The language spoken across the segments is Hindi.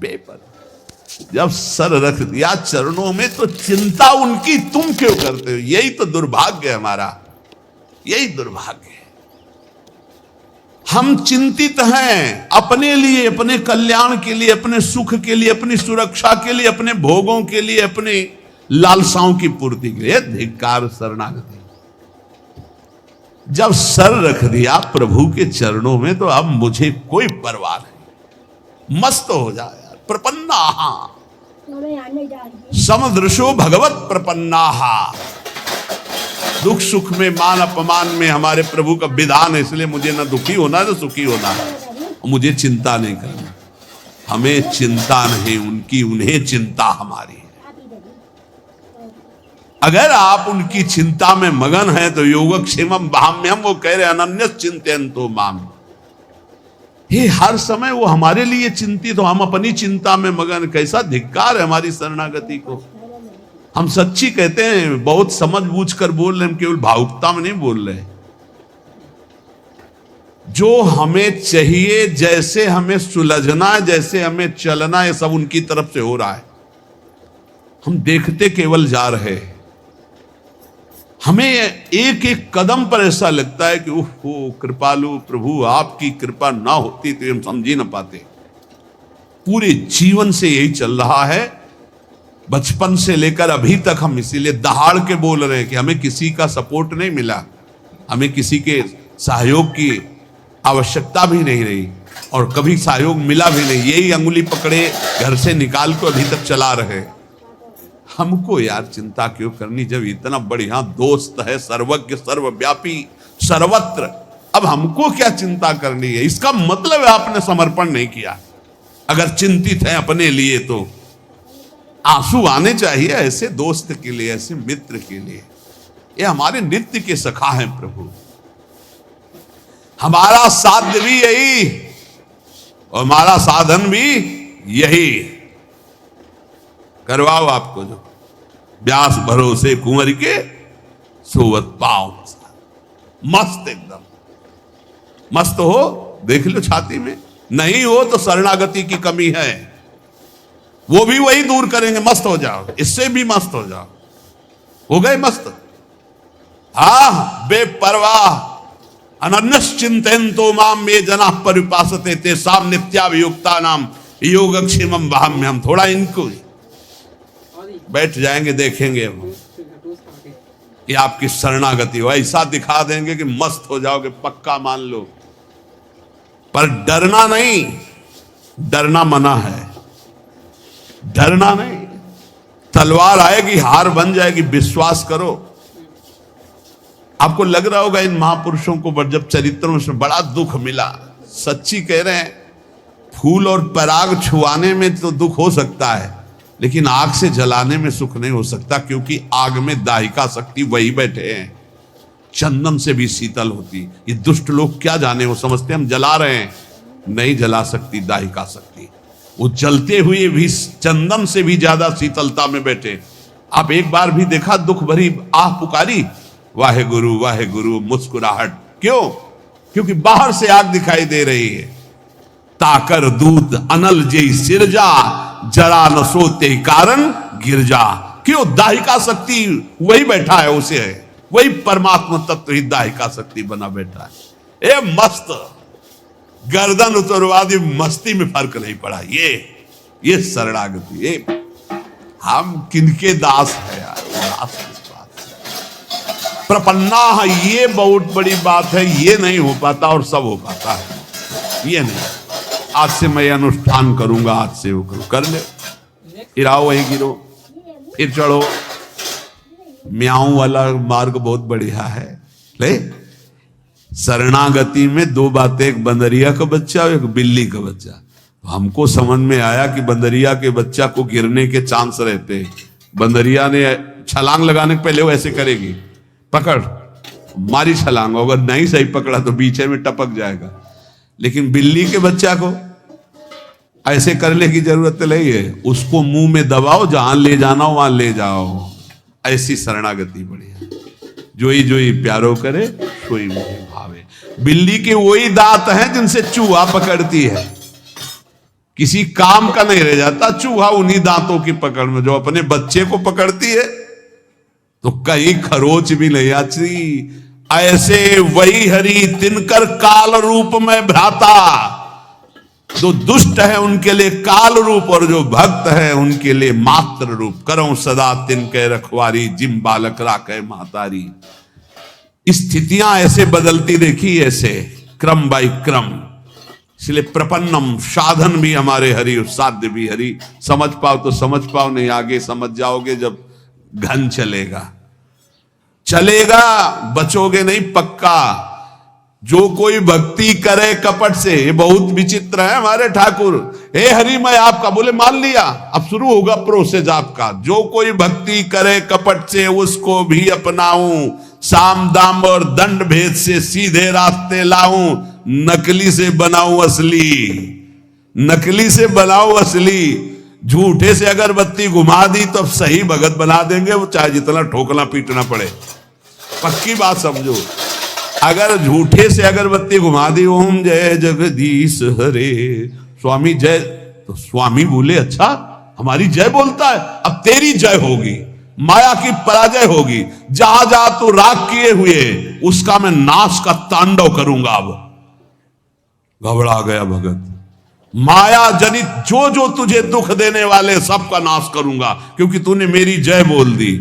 बेपर जब सर रख दिया चरणों में तो चिंता उनकी तुम क्यों करते हो? यही तो दुर्भाग्य है हमारा, यही दुर्भाग्य है। हम चिंतित हैं अपने लिए, अपने कल्याण के लिए, अपने सुख के लिए, अपनी सुरक्षा के लिए, अपने भोगों के लिए, अपने लालसाओं की पूर्ति के लिए। धिक्कार शरणागति। जब सर रख दिया प्रभु के चरणों में तो अब मुझे कोई परवाह नहीं, मस्त हो जाए। प्रपन्नाहा समदृशो भगवत प्रपन्नाहा। दुख सुख में, मान अपमान में हमारे प्रभु का विधान है, इसलिए मुझे ना दुखी होना ना सुखी होना है। मुझे चिंता नहीं करना, हमें चिंता नहीं उनकी, उन्हें चिंता हमारी है। अगर आप उनकी चिंता में मगन हैं तो योगक्षेमम भाम्यम, वो कह रहे अनन्य चिंतयन्तो माम। ये हर समय वो हमारे लिए चिंतित हो, हम अपनी चिंता में मगन। कैसा धिक्कार है हमारी शरणागति को। हम सच्ची कहते हैं, बहुत समझ बूझ कर बोल रहे हैं, केवल भावुकता में नहीं बोल रहे। जो हमें चाहिए, जैसे हमें सुलझना है, जैसे हमें चलना है, सब उनकी तरफ से हो रहा है। हम देखते केवल जा रहे हैं। हमें एक एक कदम पर ऐसा लगता है कि ओहो कृपालु प्रभु, आपकी कृपा ना होती तो हम समझ ही ना पाते। पूरे जीवन से यही चल रहा है, बचपन से लेकर अभी तक हम इसीलिए दहाड़ के बोल रहे हैं कि हमें किसी का सपोर्ट नहीं मिला, हमें किसी के सहयोग की आवश्यकता भी नहीं रही और कभी सहयोग मिला भी नहीं। यही अंगुली पकड़े घर से निकाल को अभी तक चला रहे। हमको यार चिंता क्यों करनी जब इतना बढ़िया दोस्त है, सर्वज्ञ सर्वव्यापी सर्वत्र। अब हमको क्या चिंता करनी है? इसका मतलब है आपने समर्पण नहीं किया। अगर चिंतित है अपने लिए तो आंसू आने चाहिए ऐसे दोस्त के लिए, ऐसे मित्र के लिए। ये हमारे नित्य के सखा हैं प्रभु। हमारा साध्य भी यही और हमारा साधन भी यही। करवाओ आपको जो व्यास भरोसे कुंवर के सोवत पाओ। मस्त, एकदम मस्त हो, देख लो छाती में। नहीं हो तो शरणागति की कमी है, वो भी वही दूर करेंगे। मस्त हो जाओ, इससे भी मस्त हो जाओ। हो गए मस्त। हा बेपरवाह अनन्यश्चिन्तयन्तो माम ये जना परिपासते तेषां नित्याभियुक्ता नाम योगक्षेमम भाम्यहम्। थोड़ा इनको बैठ जाएंगे, देखेंगे कि आपकी शरणागति हो। ऐसा दिखा देंगे कि मस्त हो जाओगे, पक्का मान लो। पर डरना नहीं, डरना मना है। डरना नहीं, तलवार आएगी हार बन जाएगी, विश्वास करो। आपको लग रहा होगा इन महापुरुषों को जब चरित्रों में बड़ा दुख मिला। सच्ची कह रहे हैं, फूल और पराग छुआने में तो दुख हो सकता है, लेकिन आग से जलाने में सुख नहीं हो सकता, क्योंकि आग में दाहिका शक्ति वही बैठे हैं। चंदन से भी शीतल होती। ये दुष्ट लोग क्या जाने, वो समझते हम जला रहे हैं, नहीं जला सकती दाहिका शक्ति। वो जलते हुए भी चंदन से भी ज्यादा शीतलता में बैठे। आप एक बार भी देखा दुख भरी आह पुकारी, वाहे गुरु मुस्कुराहट। क्यों? क्योंकि बाहर से आग दिखाई दे रही है। ताकर दूत अनल जय सिरजा, जरा न सोते कारण गिरजा। क्यों? दाहिका शक्ति वही बैठा है, उसे है वही परमात्मा तत्व ही दाहिका शक्ति बना बैठा है। ए मस्त गर्दन उतरवादी मस्ती में फर्क नहीं पड़ा। ये शरणागति। ये हम किनके दास है यार, दास किस बात से? प्रपन्ना है, ये बहुत बड़ी बात है। ये नहीं हो पाता और सब हो पाता है। ये नहीं, आज से मैं अनुष्ठान करूंगा, आज से वो करूं, कर ले। गिराओ वहीं गिरो, फिर चढ़ो। म्याऊं वाला मार्ग बहुत बढ़िया है। ले शरणागति में दो बातें, एक बंदरिया का बच्चा और एक बिल्ली का बच्चा। तो हमको समझ में आया कि बंदरिया के बच्चा को गिरने के चांस रहते हैं। बंदरिया ने छलांग लगाने के पहले वो ऐसे करेगी, पकड़ मारी छलांग, अगर नहीं सही पकड़ा तो बीचे में टपक जाएगा। लेकिन बिल्ली के बच्चा को ऐसे करने की जरूरत नहीं है, उसको मुंह में दबाओ, जहां ले जाना हो वहां ले जाओ। ऐसी शरणागति बढ़िया। जोई जोई प्यारो करे सोई मुझे भावे। बिल्ली के वही दांत हैं जिनसे चूहा पकड़ती है किसी काम का नहीं रह जाता चूहा उन्हीं दांतों की पकड़ में। जो अपने बच्चे को पकड़ती है तो कहीं खरोच भी नहीं आती। ऐसे वही हरि तिनकर काल रूप में भ्राता। जो दुष्ट है उनके लिए काल रूप और जो भक्त है उनके लिए मात्र रूप। करो सदा तिनके रखवारी जिम बालक राखे महतारी। स्थितियां ऐसे बदलती देखी, ऐसे क्रम बाई क्रम। इसलिए प्रपन्नम, साधन भी हमारे हरि और साध्य भी हरि। समझ पाओ तो समझ पाओ, नहीं आगे समझ जाओगे जब घन चलेगा। बचोगे नहीं पक्का। जो कोई भक्ति करे कपट से, ये बहुत विचित्र है हमारे ठाकुर। हे हरि मैं आपका, बोले मान लिया, अब शुरू होगा प्रोसेस आपका। जो कोई भक्ति करे कपट से उसको भी अपनाऊं, साम दाम और दंड भेद से सीधे रास्ते लाऊं, नकली से बनाऊं असली। नकली से बनाऊं असली। झूठे से अगरबत्ती घुमा दी तो अब सही भगत बना देंगे, वो चाहे जितना ठोकना पीटना पड़े। पक्की बात समझो। अगर झूठे से अगरबत्ती घुमा दी, ओम जय जगदीश हरे स्वामी जय, तो स्वामी बोले अच्छा हमारी जय बोलता है, अब तेरी जय होगी, माया की पराजय होगी। जहां जहां तू राग किए हुए उसका मैं नाश का तांडव करूंगा। अब घबरा गया भगत। माया जनित जो जो तुझे दुख देने वाले सबका नाश करूंगा, क्योंकि तूने मेरी जय बोल दी।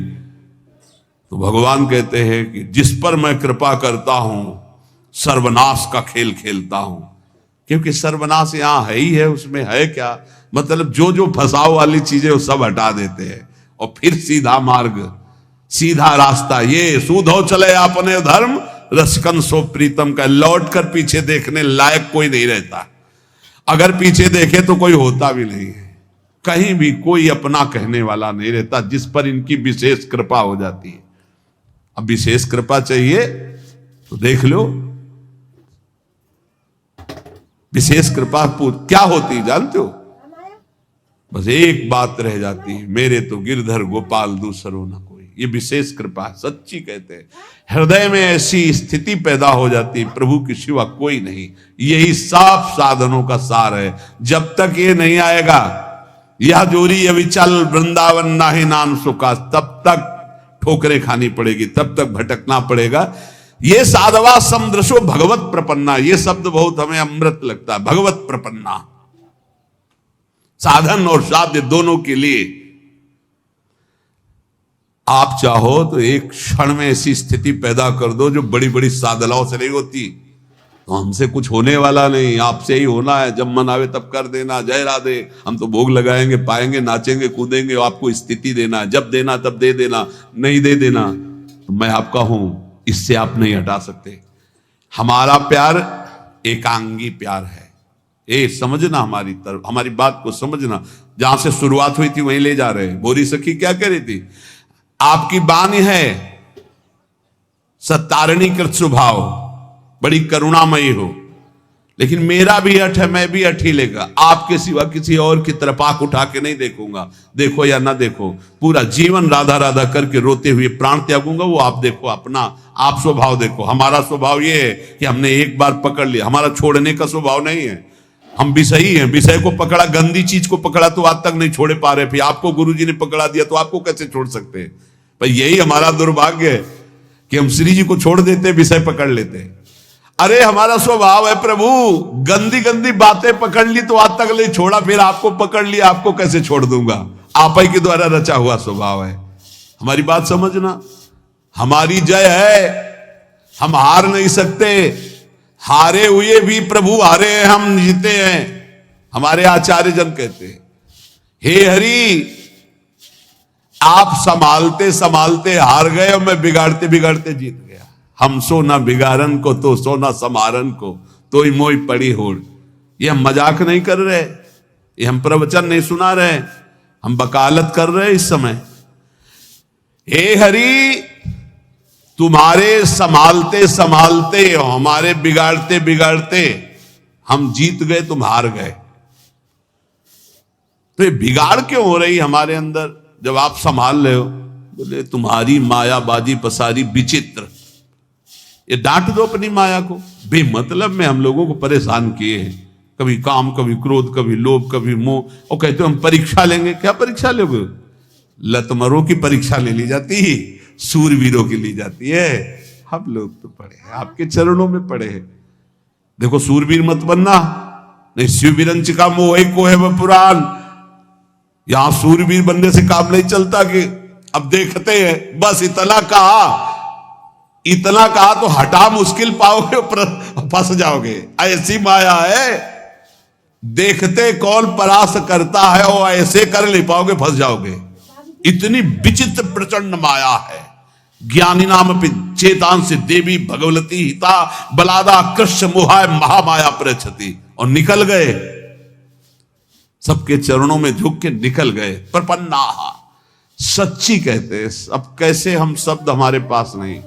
तो भगवान कहते हैं कि जिस पर मैं कृपा करता हूं सर्वनाश का खेल खेलता हूं। क्योंकि सर्वनाश यहां है ही है, उसमें है क्या, मतलब जो जो फंसाव वाली चीजें वो सब हटा देते हैं और फिर सीधा मार्ग, सीधा रास्ता। ये सूधो चले अपने धर्म, रसकन सो प्रीतम का। लौट कर पीछे देखने लायक कोई नहीं रहता। अगर पीछे देखे तो कोई होता भी नहीं है। कहीं भी कोई अपना कहने वाला नहीं रहता, जिस पर इनकी विशेष कृपा हो जाती है। अब विशेष कृपा चाहिए तो देख लो। विशेष कृपा क्या होती है जानते हो? बस एक बात रह जाती है, मेरे तो गिरधर गोपाल दूसरो न कोई। ये विशेष कृपा है, सच्ची कहते हैं। हृदय में ऐसी स्थिति पैदा हो जाती है, प्रभु के सिवा कोई नहीं। यही साफ साधनों का सार है। जब तक ये नहीं आएगा, यह जोरी अविचल वृंदावन नाहि नाम सुखा, तब तक ठोकरें खानी पड़ेगी, तब तक भटकना पड़ेगा। ये साधवा समदृशो भगवत प्रपन्ना, ये शब्द बहुत हमें अमृत लगता है। भगवत प्रपन्ना, साधन और साध्य दोनों के लिए। आप चाहो तो एक क्षण में ऐसी स्थिति पैदा कर दो जो बड़ी बड़ी साधनाओं से नहीं होती। तो हमसे कुछ होने वाला नहीं, आपसे ही होना है। जब मन आवे तब कर देना, जय राधे। हम तो भोग लगाएंगे, पाएंगे, नाचेंगे, कूदेंगे, आपको स्थिति देना है। जब देना तब दे देना, नहीं दे देना तो मैं आपका हूं, इससे आप नहीं हटा सकते। हमारा प्यार एकांगी प्यार है। ए समझना, हमारी तरफ, हमारी बात को समझना। जहां से शुरुआत हुई थी वहीं ले जा रहे हैं। बोरी सखी क्या कह रही थी? आपकी बानी है सत्तारणी कृत स्वभाव, बड़ी करुणामयी हो, लेकिन मेरा भी हठ है, मैं भी हठ ही लेगा। आपके सिवा किसी और की तरफ आंख उठा के नहीं देखूंगा। देखो या ना देखो, पूरा जीवन राधा राधा करके रोते हुए प्राण त्यागूंगा। वो आप देखो, अपना आप स्वभाव देखो। हमारा स्वभाव ये है कि हमने एक बार पकड़ लिया, हमारा छोड़ने का स्वभाव नहीं है। हम विषयी हैं, विषय को पकड़ा, गंदी चीज को पकड़ा तो आज तक नहीं छोड़े पा रहे। फिर आपको गुरुजी ने पकड़ा दिया तो आपको कैसे छोड़ सकते हैं? भाई यही हमारा दुर्भाग्य है कि हम श्री जी को छोड़ देते, विषय पकड़ लेते। अरे हमारा स्वभाव है प्रभु, गंदी गंदी बातें पकड़ ली तो आज तक नहीं छोड़ा, फिर आपको पकड़ लिया, आपको कैसे छोड़ दूंगा? आप ही के द्वारा रचा हुआ स्वभाव है। हमारी बात समझना। हमारी जय है, हम हार नहीं सकते। हारे हुए भी प्रभु हारे हैं, हम जीते हैं। हमारे आचार्य जन कहते हैं, हे हरि आप संभालते संभालते हार गए और मैं बिगाड़ते बिगाड़ते जीत गया। हम सो ना बिगाड़न को तो सो ना संभारन को, तो ही मोई पड़ी होड़। ये हम मजाक नहीं कर रहे, ये हम प्रवचन नहीं सुना रहे, हम वकालत कर रहे इस समय। हे हरि तुम्हारे संभालते संभालते, हमारे बिगाड़ते बिगाड़ते हम जीत गए, तुम हार गए। तो ये बिगाड़ क्यों हो रही हमारे अंदर जब आप संभाल रहे हो? बोले तुम्हारी मायाबाजी पसारी विचित्र। ये डांट दो अपनी माया को। बेमतलब में हम लोगों को परेशान किए हैं। कभी काम, कभी क्रोध, कभी लोभ, कभी मोह, और कहते हो हम परीक्षा लेंगे। क्या परीक्षा लोगे? लतमरों की परीक्षा ले ली जाती है, सूरवीरों की ली जाती है। हम लोग तो पढ़े हैं, आपके चरणों में पढ़े हैं। देखो, सूरवीर मत बनना, नहीं शिववीरंच का मोह को है वह पुराण। यहां सूरवीर बनने से काम नहीं चलता कि अब देखते हैं, बस इतना कहा तो हटा मुश्किल पाओगे, फंस जाओगे। ऐसी माया है, देखते कौन परास करता है, और ऐसे कर नहीं पाओगे, फंस जाओगे। इतनी विचित्र प्रचंड माया है। ज्ञानी नाम पे चेतान से देवी भगवती हिता बलादा कृष्ण मोहाय महामाया प्रचति, और निकल गए, सबके चरणों में झुक के निकल गए। प्रपन्ना सच्ची कहते हैं। अब कैसे हम शब्द हमारे पास नहीं,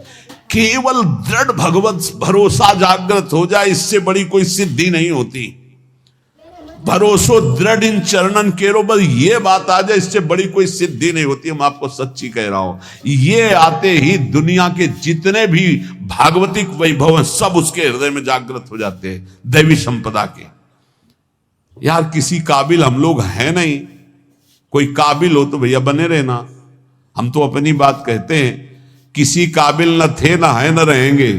केवल दृढ़ भगवत भरोसा जागृत हो जाए, इससे बड़ी कोई सिद्धि नहीं होती। भरोसो दृढ़ इन चरणन केरो, बस ये बात आ जाए, इससे बड़ी कोई सिद्धि नहीं होती। हम आपको सच्ची कह रहा हूं, ये आते ही दुनिया के जितने भी भागवतिक वैभव हैं सब उसके हृदय में जागृत हो जाते हैं, दैवी संपदा के। यार किसी काबिल हम लोग हैं नहीं, कोई काबिल हो तो भैया बने रहना। हम तो अपनी बात कहते हैं, किसी काबिल न थे, न है, न रहेंगे।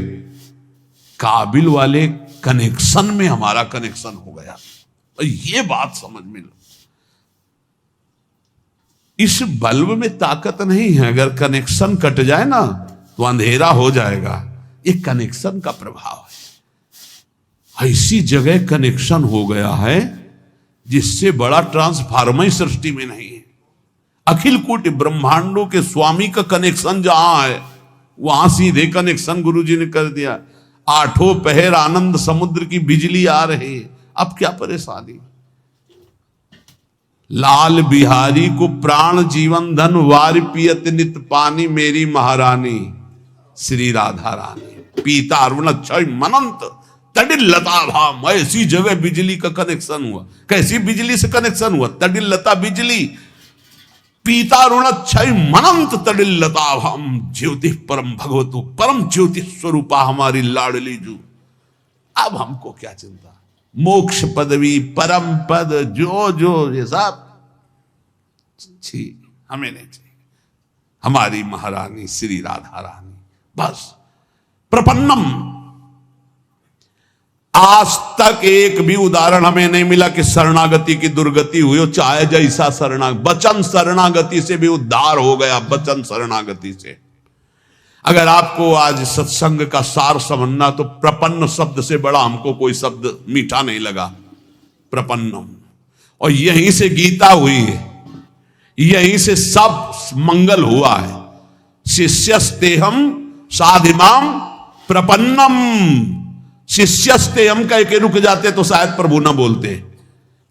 काबिल वाले कनेक्शन में हमारा कनेक्शन हो गया, ये बात समझ में लो। इस बल्ब में ताकत नहीं है, अगर कनेक्शन कट जाए ना तो अंधेरा हो जाएगा। ये कनेक्शन का प्रभाव है। ऐसी जगह कनेक्शन हो गया है जिससे बड़ा ट्रांसफार्मर सृष्टि में नहीं है। अखिल कोटि ब्रह्मांडों के स्वामी का कनेक्शन जहां है, वहां सीधे कनेक्शन गुरुजी ने कर दिया। आठों पहर आनंद समुद्र की बिजली आ रही है, अब क्या परेशानी। लाल बिहारी को प्राण जीवन धन वार पियत नित पानी, मेरी महारानी श्री राधा रानी। पीता अरुण क्षय मनंत तडिल लता भाम। ऐसी जगह बिजली का कनेक्शन हुआ। कैसी बिजली से कनेक्शन हुआ? तडिल लता बिजली। पीता ऋण क्षय मनंत तडिल लता भाम, ज्योति परम भगवतु परम ज्योति स्वरूपा हमारी लाडली जू। अब हमको क्या चिंता, मोक्ष पदवी परम पद जो जो ये सब छी हमें नहीं चाहिए। हमारी महारानी श्री राधा रानी बस। प्रपन्नम, आज तक एक भी उदाहरण हमें नहीं मिला कि शरणागति की दुर्गति हुई हो, चाहे जैसा वचन शरणागति से भी उद्धार हो गया। वचन शरणागति से अगर आपको आज सत्संग का सार समझना तो प्रपन्न शब्द से बड़ा हमको कोई शब्द मीठा नहीं लगा। प्रपन्नम, और यहीं से गीता हुई है, यहीं से सब मंगल हुआ है। शिष्यस्तेहम साधिमाम प्रपन्नम। शिष्यस्ते हम कह के रुक जाते तो शायद प्रभु ना बोलते,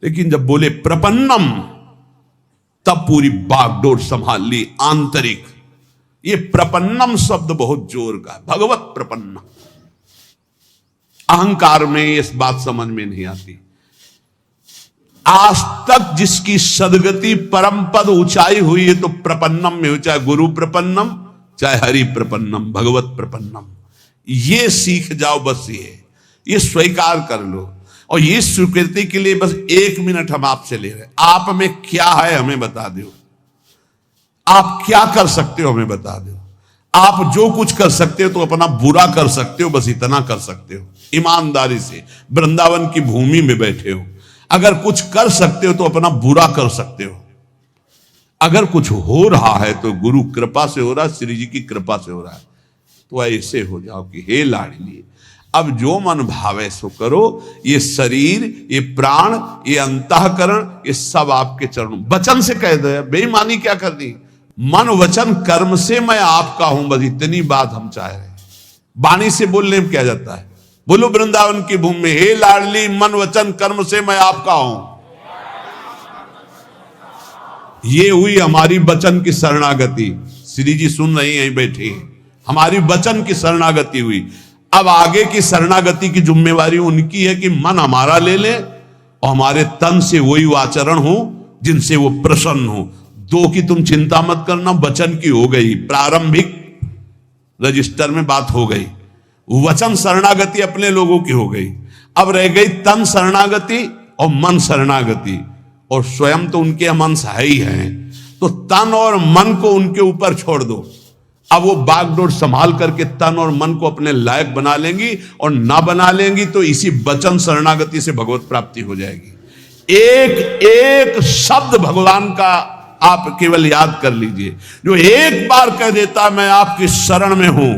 लेकिन जब बोले प्रपन्नम तब पूरी बागडोर संभाल ली आंतरिक। ये प्रपन्नम शब्द बहुत जोर का है, भगवत प्रपन्न। अहंकार में इस बात समझ में नहीं आती। आज तक जिसकी सदगति परम पद ऊंचाई हुई है तो प्रपन्नम में हो, चाहे गुरु प्रपन्नम चाहे हरि प्रपन्नम भगवत प्रपन्नम। ये सीख जाओ, बस ये स्वीकार कर लो। और ये स्वीकृति के लिए बस 1 मिनट हम आपसे ले रहे हैं। आप में क्या है हमें बता दो, आप क्या कर सकते हो हमें बता दो। आप जो कुछ कर सकते हो तो अपना बुरा कर सकते हो, बस इतना कर सकते हो। ईमानदारी से वृंदावन की भूमि में बैठे हो, अगर कुछ कर सकते हो तो अपना बुरा कर सकते हो। अगर कुछ हो रहा है तो गुरु कृपा से हो रहा है, श्री जी की कृपा से हो रहा है। तो ऐसे हो जाओ कि हे लाडली, अब जो मन भावे सो करो। ये शरीर, ये प्राण, ये अंतःकरण, ये सब आपके चरणों। वचन से कह दो, बेईमानी क्या कर दी। मन वचन कर्म से मैं आपका हूं, बस इतनी बात हम चाह रहे हैं। वाणी से बोलने में क्या जाता है। बोलो वृंदावन की भूमि में, हे लाडली मन वचन कर्म से मैं आपका हूं। ये हुई हमारी वचन की शरणागति। श्री जी सुन रही हैं बैठी, हमारी वचन की शरणागति हुई। अब आगे की शरणागति की जिम्मेवारी उनकी है कि मन हमारा ले ले और हमारे तन से वही आचरण हो जिनसे वो प्रसन्न हो। दो की तुम चिंता मत करना, वचन की हो गई, प्रारंभिक रजिस्टर में बात हो गई। वचन शरणागति अपने लोगों की हो गई। अब रह गई तन शरणागति और मन शरणागति, और स्वयं तो उनके मन है ही है, तो तन और मन को उनके ऊपर छोड़ दो। अब वो बागडोर संभाल करके तन और मन को अपने लायक बना लेंगी, और ना बना लेंगी तो इसी वचन शरणागति से भगवत प्राप्ति हो जाएगी। एक एक शब्द भगवान का आप केवल याद कर लीजिए, जो एक बार कह देता मैं आपकी शरण में हूं,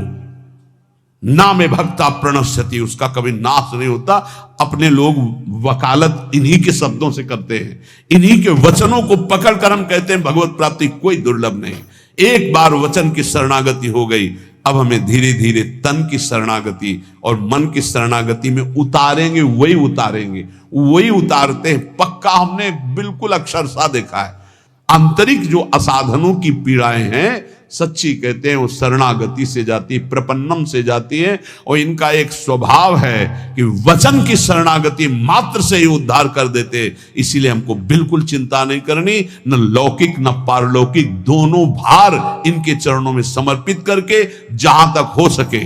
ना में भक्ता प्रणश्यति, उसका कभी नाश नहीं होता। अपने लोग वकालत इन्हीं के शब्दों से करते हैं, इन्हीं के वचनों को पकड़कर हम कहते हैं भगवत प्राप्ति कोई दुर्लभ नहीं। एक बार वचन की शरणागति हो गई, अब हमें धीरे धीरे तन की शरणागति और मन की शरणागति में उतारेंगे, वही उतारते हैं। पक्का हमने बिल्कुल अक्षरशः देखा है। आंतरिक जो असाधनों की पीड़ाएं हैं, सच्ची कहते हैं वो शरणागति से जाती, प्रपन्नम से जाती है, और इनका एक स्वभाव है कि वचन की शरणागति मात्र से ही उद्धार कर देते। इसीलिए हमको बिल्कुल चिंता नहीं करनी, न लौकिक न पारलौकिक, दोनों भार इनके चरणों में समर्पित करके जहां तक हो सके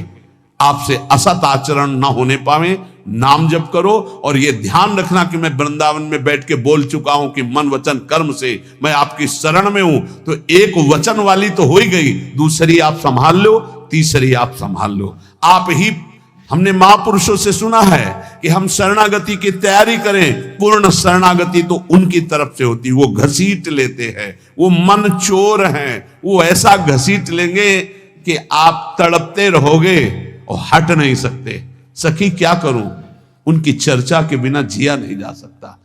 आपसे असत आचरण न होने पावे, नाम जप करो। और ये ध्यान रखना कि मैं वृंदावन में बैठ के बोल चुका हूं कि मन वचन कर्म से मैं आपकी शरण में हूं, तो एक वचन वाली तो हो ही गई, दूसरी आप संभाल लो, तीसरी आप संभाल लो। आप ही, हमने महापुरुषों से सुना है कि हम शरणागति की तैयारी करें, पूर्ण शरणागति तो उनकी तरफ से होती, वो घसीट लेते हैं, वो मन चोर हैं, वो ऐसा घसीट लेंगे कि आप तड़पते रहोगे और हट नहीं सकते। सखी क्या करूं, उनकी चर्चा के बिना जिया नहीं जा सकता,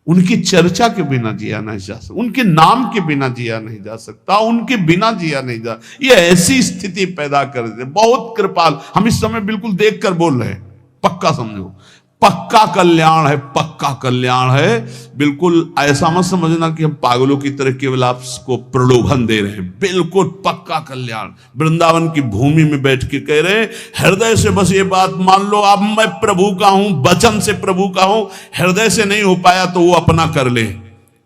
उनकी चर्चा के बिना जिया नहीं जा सकता, उनके नाम के बिना जिया नहीं जा सकता, उनके बिना जिया नहीं जा। ये ऐसी स्थिति पैदा कर देते, बहुत कृपाल। हम इस समय बिल्कुल देख कर बोल रहे हैं, पक्का समझो, पक्का कल्याण है, पक्का कल्याण है। बिल्कुल ऐसा मत समझना कि हम पागलों की तरह केवल आपको प्रलोभन दे रहे हैं, बिल्कुल पक्का कल्याण। वृंदावन की भूमि में बैठ के कह रहे हैं, हृदय से बस ये बात मान लो, अब मैं प्रभु का हूं, वचन से प्रभु का हूं, हृदय से नहीं हो पाया तो वो अपना कर ले,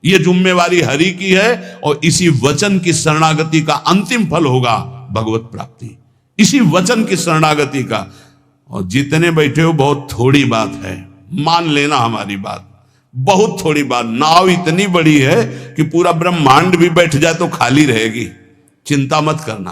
ये जिम्मेवारी हरि की है। और इसी वचन की शरणागति का अंतिम फल होगा भगवत प्राप्ति, इसी वचन की शरणागति का। और जितने बैठे हो बहुत थोड़ी बात है, मान लेना हमारी बात, बहुत थोड़ी बात। नाव इतनी बड़ी है कि पूरा ब्रह्मांड भी बैठ जाए तो खाली रहेगी, चिंता मत करना।